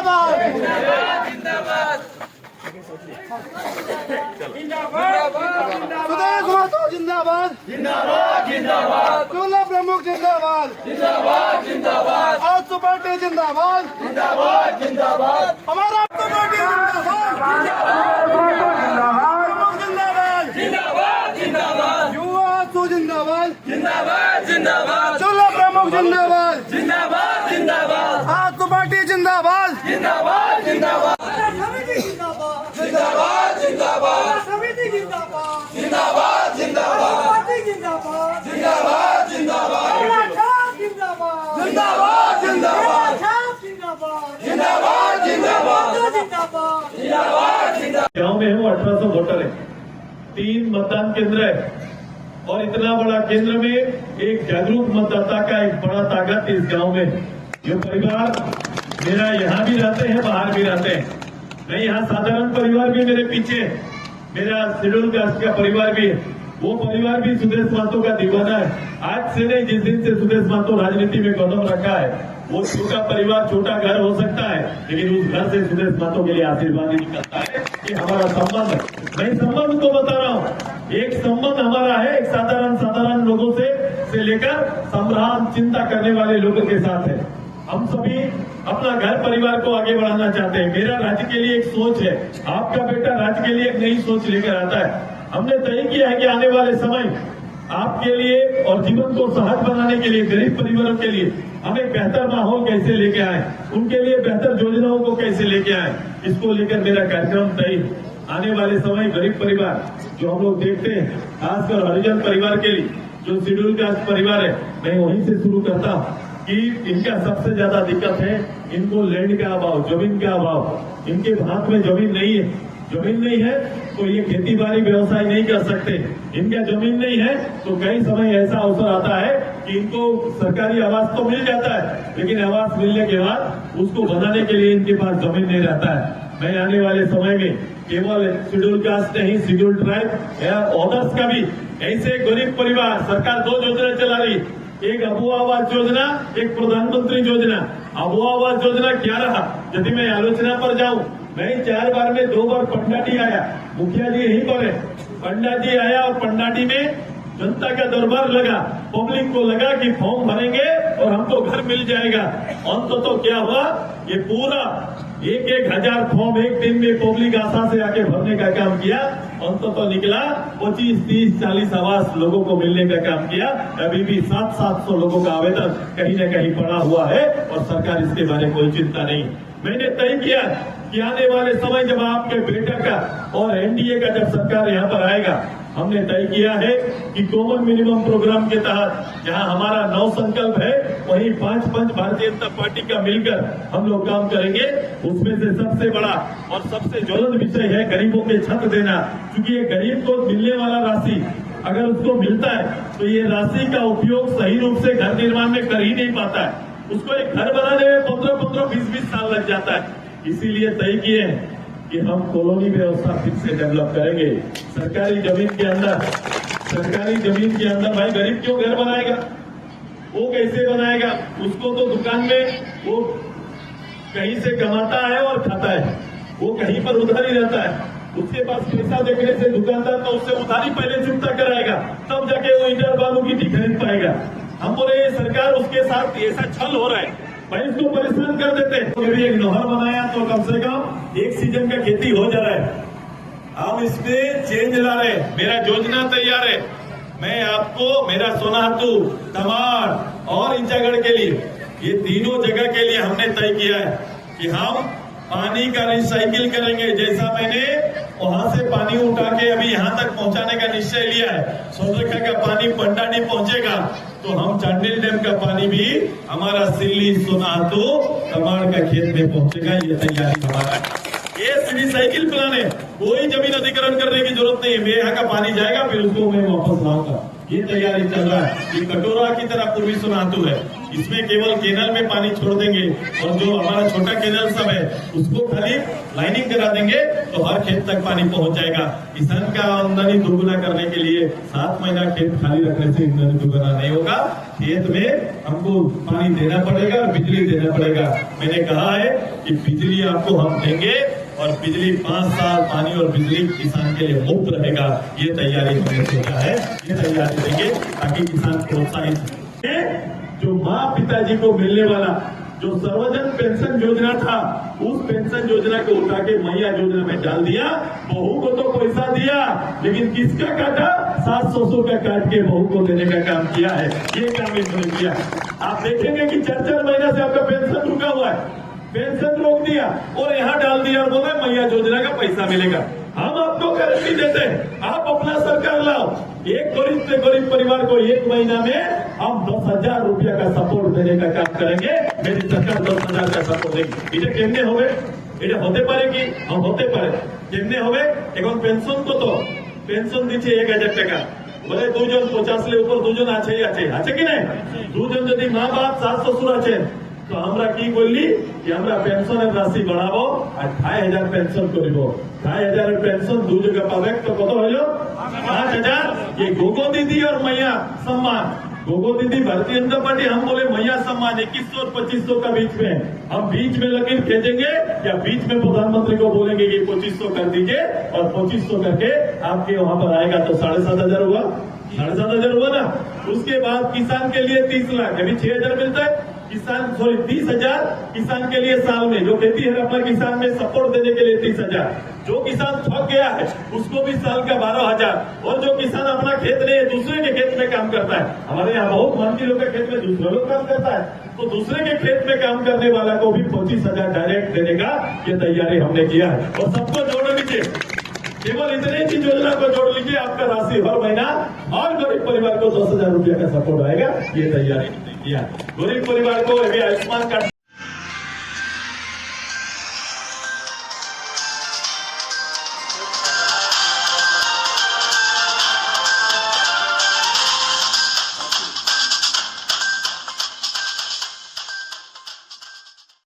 जिंदाबाद सुदेश महतो जिंदाबाद चूल्हा प्रमुख जिंदाबाद आजसू पार्टी जिंदाबाद हमारा आजसू पार्टी जिंदाबाद युवा आजसू जिंदाबाद चूल्हा प्रमुख जिंदाबाद आजसू पार्टी जिंदाबाद गांव में हूँ 1800 वोटर है, 3 मतदान केंद्र है और इतना बड़ा केंद्र में एक जागरूक मतदाता का एक बड़ा ताकत इस गांव में। ये परिवार मेरा यहाँ भी रहते हैं, बाहर भी रहते हैं। मैं यहाँ साधारण परिवार भी मेरे पीछे, मेरा शेड्यूल कास्ट का परिवार भी है, वो परिवार भी सुदेश महतो का दीवाना है। आज से नहीं, जिस दिन से सुदेश महतो राजनीति में कदम रखा है, वो छोटा परिवार, छोटा घर हो सकता है, लेकिन उस घर से सुदेश महतो के लिए आशीर्वाद ही निकलता है कि हमारा संबंध है। मैं संबंध को बता रहा हूँ, एक संबंध हमारा है एक साधारण लोगों से लेकर सम्राट चिंता करने वाले लोगों के साथ है। हम सभी अपना घर परिवार को आगे बढ़ाना चाहते हैं। मेरा राज्य के लिए एक सोच है, आपका बेटा राज्य के लिए एक नई सोच लेकर आता है। हमने तय किया है कि आने वाले समय आपके लिए और जीवन को सहज बनाने के लिए, गरीब परिवारों के लिए हम एक बेहतर माहौल कैसे लेके आए, उनके लिए बेहतर योजनाओं को कैसे लेके आए, इसको लेकर मेरा कार्यक्रम तय। आने वाले समय गरीब परिवार जो हम लोग देखते हैं, खासकर हरिजन परिवार के लिए, जो शेड्यूल कास्ट परिवार है, मैं वहीं से शुरू करता हूँ कि इनका सबसे ज्यादा दिक्कत है, इनको लैंड का अभाव, जमीन का अभाव। इनके हाथ में जमीन नहीं है, जमीन नहीं है तो ये खेती बाड़ी व्यवसाय नहीं कर सकते। इनका जमीन नहीं है तो कई समय ऐसा अवसर आता है कि इनको सरकारी आवास तो मिल जाता है, लेकिन आवास मिलने के बाद उसको बनाने के लिए इनके पास जमीन नहीं रहता है। मैं आने वाले समय में केवल शेड्यूल कास्ट नहीं, शेड्यूल ट्राइब या अदर्स का भी ऐसे गरीब परिवार, सरकार 2 योजना चला रही, एक अबू आवास योजना, एक प्रधानमंत्री योजना। अबू आवास योजना क्या रहा, यदि मैं आलोचना पर जाऊं, मैं 4 बार में 2 बार पंडाटी आया, मुखिया जी यहीं पर है, पंडाटी आया और पंडाटी में जनता का दरबार लगा, पब्लिक को लगा कि फॉर्म भरेंगे और हमको घर मिल जाएगा। अंततः तो क्या हुआ, ये पूरा 1,000 फॉर्म एक दिन में पब्लिक आशा से आके भरने का काम किया। अंततः तो निकला 25, 30, 40 आवास लोगों को मिलने का काम किया। अभी भी 700 लोगों का आवेदन कहीं न कहीं पड़ा हुआ है और सरकार इसके बारे में कोई चिंता नहीं। मैंने तय किया कि आने वाले समय जब आपके बेटा का और एनडीए का जब सरकार यहाँ पर आएगा, हमने तय किया है कि कॉमन मिनिमम प्रोग्राम के तहत जहां हमारा 9 संकल्प है, वहीं 5 भारतीय जनता पार्टी का मिलकर हम लोग काम करेंगे। उसमें से सबसे बड़ा और सबसे ज्वलंत विषय है गरीबों के छत देना, क्योंकि ये गरीब को मिलने वाला राशि अगर उसको मिलता है तो ये राशि का उपयोग सही रूप से घर निर्माण में कर ही नहीं पाता है। उसको एक घर बनाने में 15-15, 20-20 साल लग जाता है। इसीलिए तय किए हैं कि हम कॉलोनी व्यवस्था फिर से डेवलप करेंगे। सरकारी जमीन के अंदर भाई गरीब क्यों घर बनाएगा, वो कैसे बनाएगा? उसको तो दुकान में वो कहीं से कमाता है और खाता है, वो कहीं पर उधार ही रहता है। उसके पास पैसा देखने से दुकानदार तो उससे उधारी पहले चुकता कराएगा, तब जाके वो ईंट बालू गिट्टी खरीद पाएगा। हम बोले ये सरकार उसके साथ ऐसा छल हो रहा है, भाई इसको परेशान कर देते हैं। कभी एक नहर बनाया तो कम से कम एक सीजन का खेती हो जा रहा है। हम इसमें चेंज ला रहे हैं, मेरा योजना तैयार है। मैं आपको मेरा सोनाहातू, तमाड़ और इंचागढ़ के लिए, ये तीनों जगह के लिए हमने तय किया है कि हम पानी का रिसाइकिल करेंगे। जैसा मैंने वहां से पानी उठा के अभी यहाँ तक पहुंचाने का निश्चय लिया है, सोनरेखा का पानी पंडाटी पहुंचेगा तो हम चांडिल डैम का पानी भी हमारा सिल्ली, सोनाहातू, तमाड़ का खेत में पहुंचेगा। ये तैयारी हमारा है। ये रिसाइकिल प्लान है, कोई जमीन अधिग्रहण करने की जरूरत नहीं है। मेरे यहाँ का पानी जाएगा, फिर उसको मैं वापस लाऊंगा। ये तैयारी चल रहा है। ये कटोरा की तरह पूर्वी सोनाहातू है। इसमें केवल केनल में पानी छोड़ देंगे और जो हमारा छोटा केनल सब है उसको खाली लाइनिंग करा देंगे तो हर खेत तक पानी पहुंच जाएगा। किसान का आमदनी दोगुना करने के लिए 7 महीना खेत खाली रखने से आमदनी दोगुना नहीं होगा। खेत में हमको पानी देना पड़ेगा और बिजली देना पड़ेगा। मैंने कहा है कि बिजली आपको हम देंगे और बिजली 5 साल पानी और बिजली किसान के लिए मुफ्त रहेगा। ये तैयारी हमने सोचा है, ये तैयारी देंगे ताकि किसान प्रोत्साहित। जो माँ पिताजी को मिलने वाला जो सर्वजन पेंशन योजना था उस पेंशन योजना को उठा के मैया योजना में डाल दिया। बहू को तो पैसा दिया लेकिन किसका काटा? सास ससुर का काट के बहू को देने का काम किया है। ये काम इन्होंने किया। आप देखेंगे कि 4-4 महीना से आपका पेंशन रुका हुआ है, पेंशन रोक दिया और यहाँ डाल दिया और बोले मैया योजना का पैसा मिलेगा। हम आपको गारंटी देते हैं, आप अपना सरकार लाओ, एक गरीब से गरीब परिवार को 1 महीना में हम 10,000 रुपया का सपोर्ट देने का काम करेंगे। मेरी सरकार 10,000 का सपोर्ट देगी। इधर केमने होवे এটা হতে পারে কি? হতে পারে। কেমনে হবে? এখন পেনশন কত? পেনশন দিচ্ছে 1,000 টাকা। বলে 2 জন 50 উপর 2 জন আছে কি না? 2 জন যদি মা বাপ শাশ শ্বশুর আছেন তো আমরা কি করলি যে আমরা পেনশনের রাশি বাড়াবো আর 2,500 পেনশন করিব। 2,500 পেনশন 2 জায়গা পাবে তো কত হইল? 5,000। ये गोगो दीदी और मैया सम्मान, गोगो दीदी भारतीय जनता पार्टी, हम बोले मैया सम्मान 2100 और 2500 का बीच में, हम बीच में लकीर खींचेंगे या बीच में प्रधानमंत्री को बोलेंगे कि 2500 कर दीजिए और 2500 करके आपके वहां पर आएगा तो 7,500 हुआ, 7,500 हुआ ना। उसके बाद किसान के लिए 30 लाख, अभी 6,000 मिलता है किसान, 30,000 किसान के लिए साल में, जो खेती है अपना किसान में सपोर्ट देने के लिए 30,000। जो किसान थक गया है उसको भी साल का 12,000। और जो किसान अपना खेत नहीं है दूसरे के खेत में काम करता है, हमारे यहाँ बहुत मानवीय के खेत में दूसरा लोग काम करता है, तो दूसरे के खेत में काम करने वाला को भी 25,000 डायरेक्ट देने का ये तैयारी हमने किया है। और सबको जोड़ लीजिए, केवल इतने की योजना को जोड़ लीजिए, आपका राशि हर महीना और गरीब परिवार को 10,000 रुपया का सपोर्ट आएगा। ये तैयारी किया। गरीब परिवार को अभी आयुष्मान कार्ड